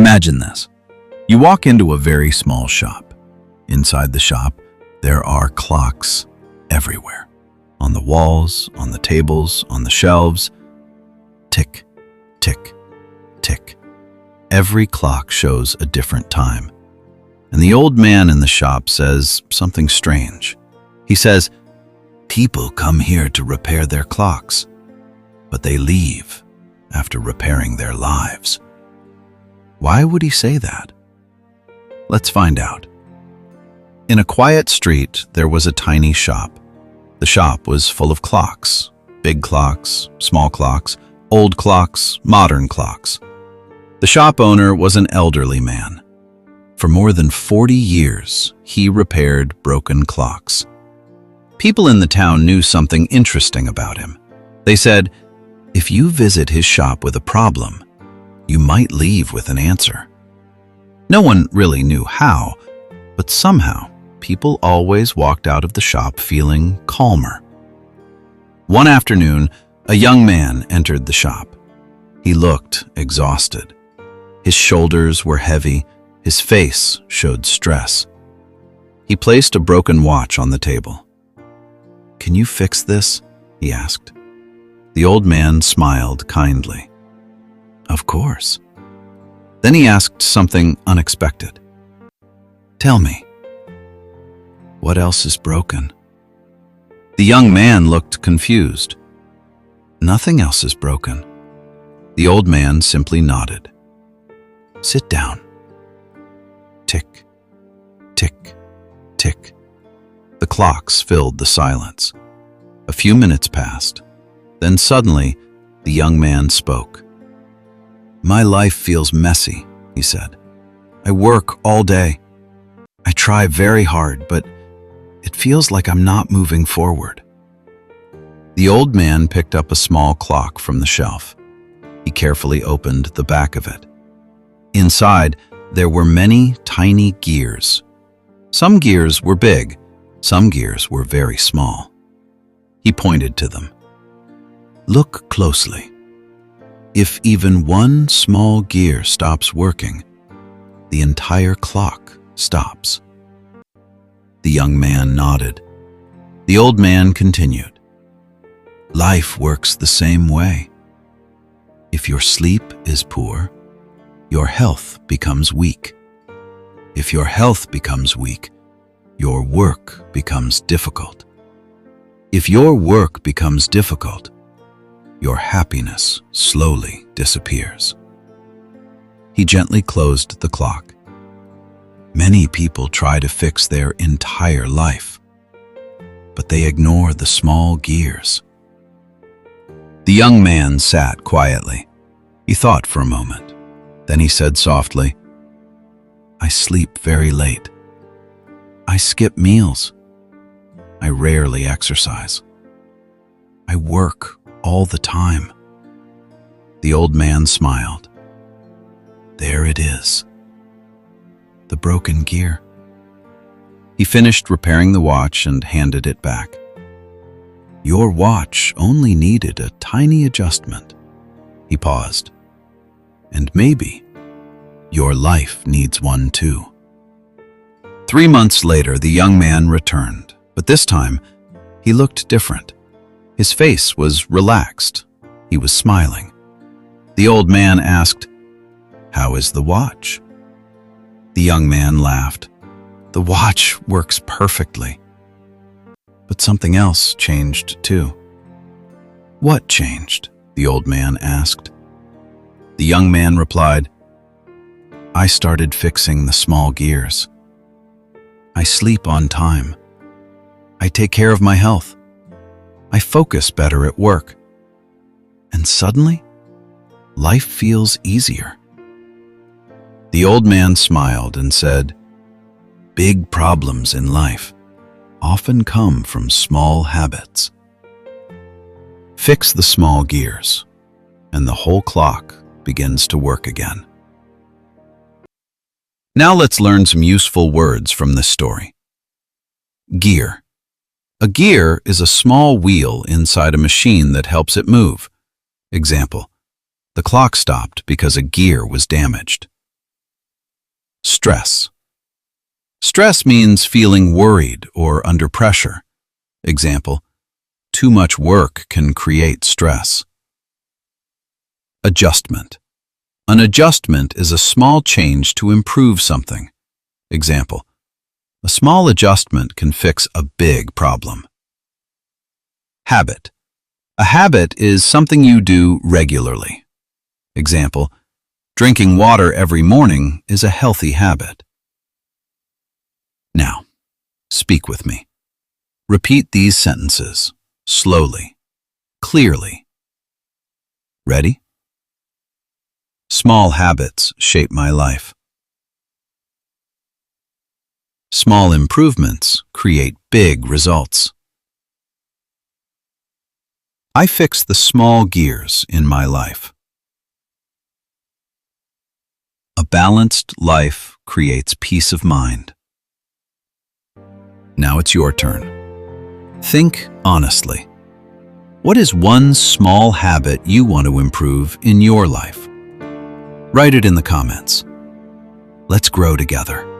Imagine this. You walk into a very small shop. Inside the shop, there are clocks everywhere. On the walls, on the tables, on the shelves. Tick, tick, tick. Every clock shows a different time. And the old man in the shop says something strange. He says, "People come here to repair their clocks, but they leave after repairing their lives." Why would he say that? Let's find out. In a quiet street, there was a tiny shop. The shop was full of clocks, big clocks, small clocks, old clocks, modern clocks. The shop owner was an elderly man. For more than 40 years, he repaired broken clocks. People in the town knew something interesting about him. They said, if you visit his shop with a problem, you might leave with an answer. No one really knew how, but somehow, people always walked out of the shop feeling calmer. One afternoon, a young man entered the shop. He looked exhausted. His shoulders were heavy, his face showed stress. He placed a broken watch on the table. "Can you fix this?" he asked. The old man smiled kindly. "Of course." Then he asked something unexpected. "Tell me, what else is broken?" The young man looked confused. "Nothing else is broken." The old man simply nodded. "Sit down." Tick, tick, tick. The clocks filled the silence. A few minutes passed. Then suddenly, the young man spoke. "My life feels messy," he said. "I work all day. I try very hard, but it feels like I'm not moving forward." The old man picked up a small clock from the shelf. He carefully opened the back of it. Inside, there were many tiny gears. Some gears were big, some gears were very small. He pointed to them. "Look closely. If even one small gear stops working, the entire clock stops." The young man nodded. The old man continued. "Life works the same way. If your sleep is poor, your health becomes weak. If your health becomes weak, your work becomes difficult. If your work becomes difficult, your happiness slowly disappears." He gently closed the clock. Many people try to fix their entire life, but they ignore the small gears. The young man sat quietly. He thought for a moment. Then he said softly, "I sleep very late. I skip meals. I rarely exercise. I work all the time." The old man smiled. "There it is. The broken gear." He finished repairing the watch and handed it back. "Your watch only needed a tiny adjustment." He paused. "And maybe your life needs one too." 3 months later, the young man returned, but this time he looked different. His face was relaxed. He was smiling. The old man asked, "How is the watch?" The young man laughed. "The watch works perfectly." But something else changed too. "What changed?" the old man asked. The young man replied, "I started fixing the small gears. I sleep on time. I take care of my health. I focus better at work. And suddenly, life feels easier." The old man smiled and said, "Big problems in life often come from small habits. Fix the small gears, and the whole clock begins to work again." Now let's learn some useful words from this story. Gear. A gear is a small wheel inside a machine that helps it move. Example, the clock stopped because a gear was damaged. Stress. Stress means feeling worried or under pressure. Example, too much work can create stress. Adjustment. An adjustment is a small change to improve something. Example, a small adjustment can fix a big problem. Habit. A habit is something you do regularly. Example, drinking water every morning is a healthy habit. Now, speak with me. Repeat these sentences slowly, clearly. Ready? Small habits shape my life. Small improvements create big results. I fix the small gears in my life. A balanced life creates peace of mind. Now it's your turn. Think honestly. What is one small habit you want to improve in your life? Write it in the comments. Let's grow together.